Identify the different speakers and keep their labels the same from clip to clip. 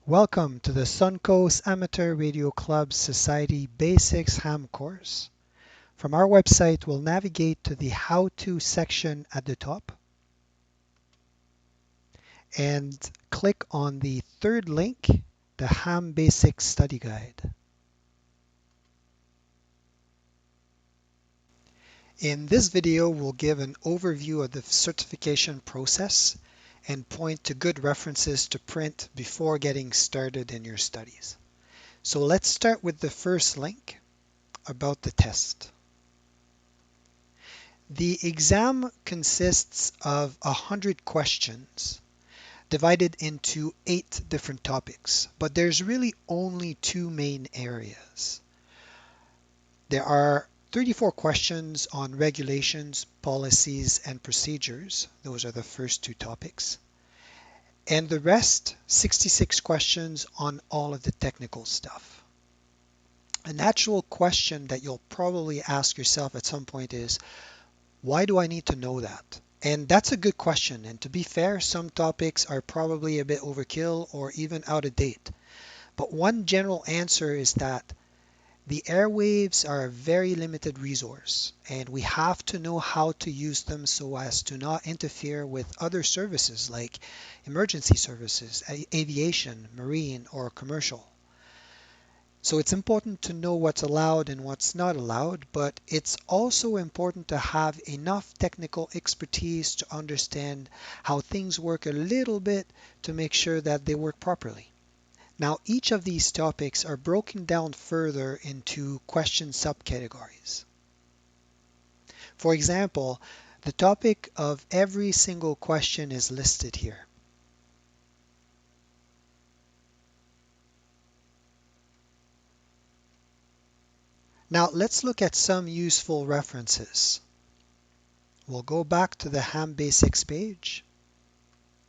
Speaker 1: Welcome to the Suncoast Amateur Radio Club Society Basics Ham course. From our website, we'll navigate to the How To section at the top and click on the third link, the Ham Basics Study Guide. In this video, we'll give an overview of the certification process and point to good references to print before getting started in your studies. So let's start with the first link about the test. The exam consists of 100 questions divided into 8 different topics, but there's really only 2 main areas. There are 34 questions on regulations, policies, and procedures. Those are the first 2 topics. And the rest, 66 questions on all of the technical stuff. A natural question that you'll probably ask yourself at some point is, why do I need to know that? And that's a good question. And to be fair, some topics are probably a bit overkill or even out of date. But one general answer is that the airwaves are a very limited resource, and we have to know how to use them so as to not interfere with other services like emergency services, aviation, marine, or commercial. So it's important to know what's allowed and what's not allowed, but it's also important to have enough technical expertise to understand how things work a little bit to make sure that they work properly. Now, each of these topics are broken down further into question subcategories. For example, the topic of every single question is listed here. Now let's look at some useful references. We'll go back to the Ham Basics page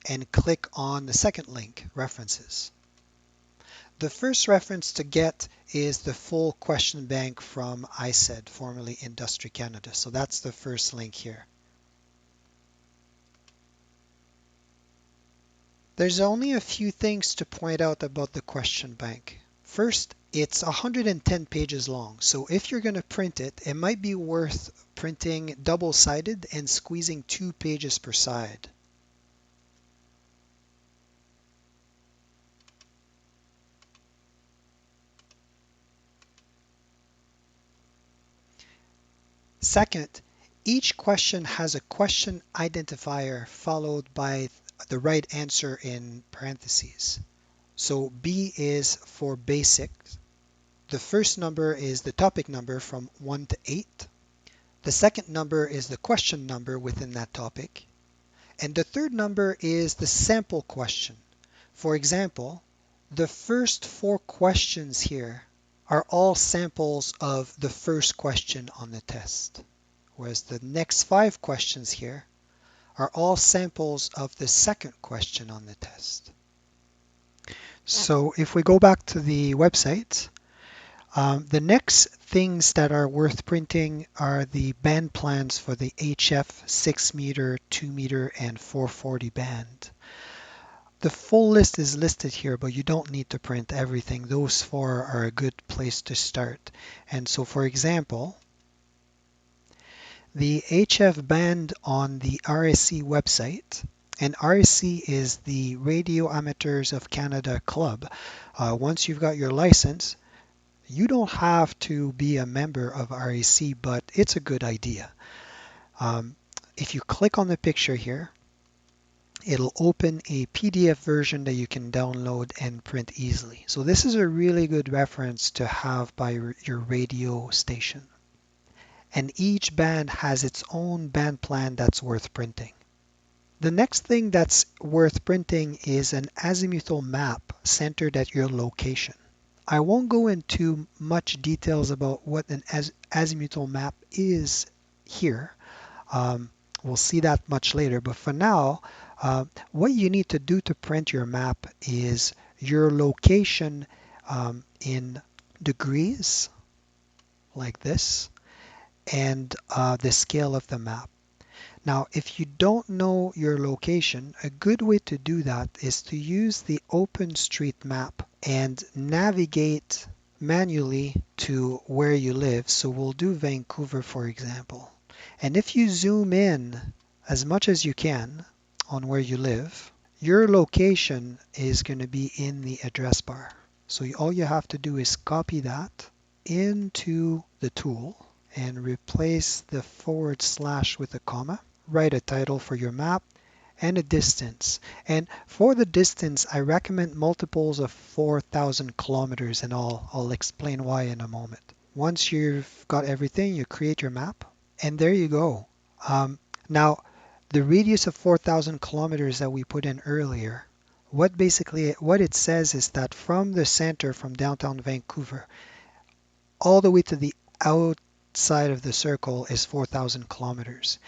Speaker 1: and click on the second link, References. The first reference to get is the full question bank from ISED, formerly Industry Canada. So that's the first link here. There's only a few things to point out about the question bank. First, it's 110 pages long, so if you're going to print it, it might be worth printing double-sided and squeezing 2 pages per side. Second, each question has a question identifier followed by the right answer in parentheses. So B is for basic. The first number is the topic number from 1 to 8. The second number is the question number within that topic. And the third number is the sample question. For example, the first 4 questions here are all samples of the first question on the test, whereas the next 5 questions here are all samples of the second question on the test. So if we go back to the website, the next things that are worth printing are the band plans for the HF 6 meter, 2 meter, and 440 band. The full list is listed here, but you don't need to print everything. Those 4 are a good place to start. And so, for example, the HF band on the RSC website, and RSC is the Radio Amateurs of Canada Club. Once you've got your license, you don't have to be a member of RAC, but it's a good idea. If you click on the picture here, it'll open a PDF version that you can download and print easily. So this is a really good reference to have by your radio station. And each band has its own band plan that's worth printing. The next thing that's worth printing is an azimuthal map centered at your location. I won't go into much details about what an azimuthal map is here. We'll see that much later, but for now, what you need to do to print your map is your location in degrees, like this, and the scale of the map. Now, if you don't know your location, a good way to do that is to use the OpenStreetMap and navigate manually to where you live. So we'll do Vancouver, for example. And if you zoom in as much as you can on where you live, your location is going to be in the address bar. So all you have to do is copy that into the tool and replace the / with a comma. Write a title for your map and a distance. And for the distance, I recommend multiples of 4,000 kilometers, and I'll explain why in a moment. Once you've got everything, you create your map, and there you go. Now, the radius of 4,000 kilometers that we put in earlier, what it says is that from the center, from downtown Vancouver, all the way to the outside of the circle is 4,000 kilometers.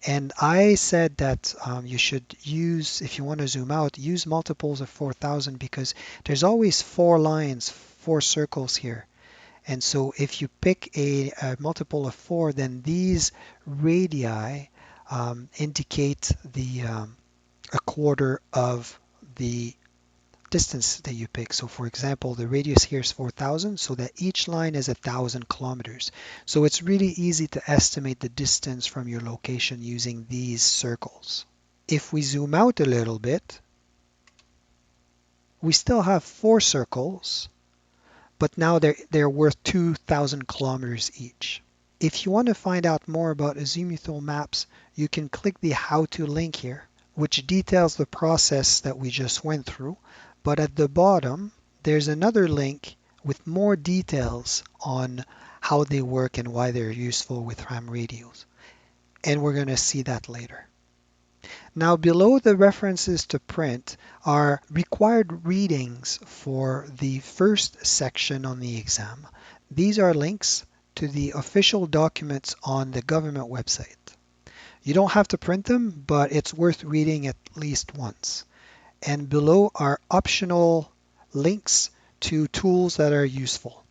Speaker 1: And I said that you should use, if you want to zoom out, use multiples of 4,000 because there's always 4 lines, 4 circles here. And so if you pick a multiple of 4, then these radii indicate a quarter of the distance that you pick. So for example, the radius here is 4,000, so that each line is 1,000 kilometers. So it's really easy to estimate the distance from your location using these circles. If we zoom out a little bit, we still have 4 circles, but now they're worth 2,000 kilometers each. If you want to find out more about Azimuthal maps, you can click the How To link here, which details the process that we just went through. But at the bottom, there's another link with more details on how they work and why they're useful with ham radios. And we're going to see that later. Now, below the references to print are required readings for the first section on the exam. These are links to the official documents on the government website. You don't have to print them, but it's worth reading at least once. And below are optional links to tools that are useful.